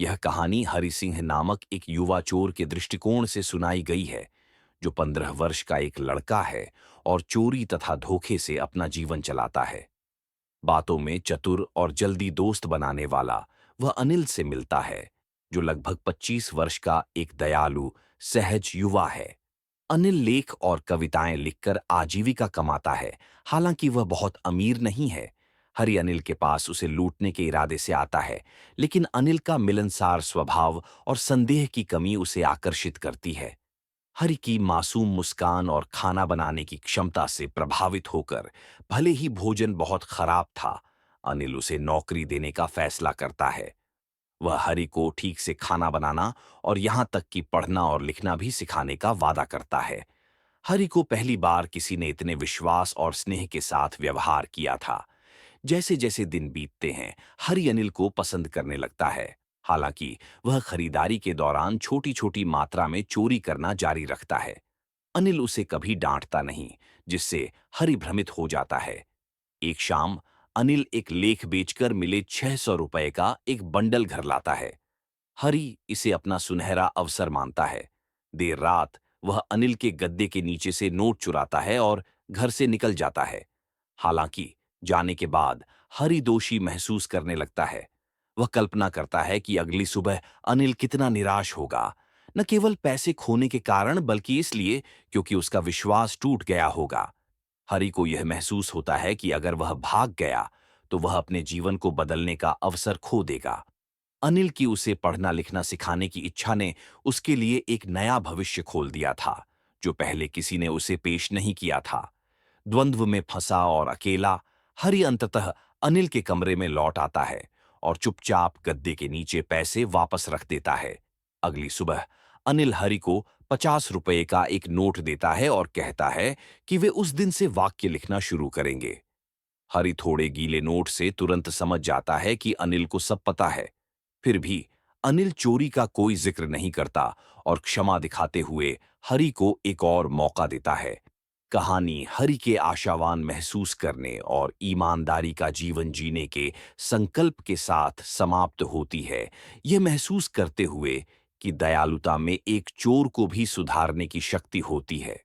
यह कहानी हरि सिंह नामक एक युवा चोर के दृष्टिकोण से सुनाई गई है, जो 15 वर्ष का एक लड़का है और चोरी तथा धोखे से अपना जीवन चलाता है। बातों में चतुर और जल्दी दोस्त बनाने वाला वह अनिल से मिलता है, जो लगभग 25 वर्ष का एक दयालु, सहज युवा है। अनिल लेख और कविताएं लिखकर आजीविका कमाता है, हालांकि वह बहुत अमीर नहीं है। हरि अनिल के पास उसे लूटने के इरादे से आता है, लेकिन अनिल का मिलनसार स्वभाव और संदेह की कमी उसे आकर्षित करती है। हरि की मासूम मुस्कान और खाना बनाने की क्षमता से प्रभावित होकर, भले ही भोजन बहुत खराब था, अनिल उसे नौकरी देने का फैसला करता है। वह हरि को ठीक से खाना बनाना और यहां तक कि पढ़ना और लिखना भी सिखाने का वादा करता है। हरि को पहली बार किसी ने इतने विश्वास और स्नेह के साथ व्यवहार किया था। जैसे जैसे दिन बीतते हैं, हरि अनिल को पसंद करने लगता है। हालांकि वह खरीदारी के दौरान छोटी छोटी मात्रा में चोरी करना जारी रखता है। अनिल उसे कभी डांटता नहीं, जिससे हरि भ्रमित हो जाता है। एक शाम अनिल एक लेख बेचकर मिले 600 रुपए का एक बंडल घर लाता है। हरि इसे अपना सुनहरा अवसर मानता है। देर रात वह अनिल के गद्दे के नीचे से नोट चुराता है और घर से निकल जाता है। हालांकि जाने के बाद हरि दोषी महसूस करने लगता है। वह कल्पना करता है कि अगली सुबह अनिल कितना निराश होगा, न केवल पैसे खोने के कारण बल्कि इसलिए क्योंकि उसका विश्वास टूट गया होगा। हरि को यह महसूस होता है कि अगर वह भाग गया तो वह अपने जीवन को बदलने का अवसर खो देगा। अनिल की उसे पढ़ना लिखना सिखाने की इच्छा ने उसके लिए एक नया भविष्य खोल दिया था, जो पहले किसी ने उसे पेश नहीं किया था। द्वंद्व में फंसा और अकेला, हरि अंततः अनिल के कमरे में लौट आता है और चुपचाप गद्दे के नीचे पैसे वापस रख देता है। अगली सुबह अनिल हरि को 50 रुपए का एक नोट देता है और कहता है कि वे उस दिन से वाक्य लिखना शुरू करेंगे। हरि थोड़े गीले नोट से तुरंत समझ जाता है कि अनिल को सब पता है। फिर भी अनिल चोरी का कोई जिक्र नहीं करता और क्षमा दिखाते हुए हरि को एक और मौका देता है। कहानी हरि के आशावान महसूस करने और ईमानदारी का जीवन जीने के संकल्प के साथ समाप्त होती है, यह महसूस करते हुए कि दयालुता में एक चोर को भी सुधारने की शक्ति होती है।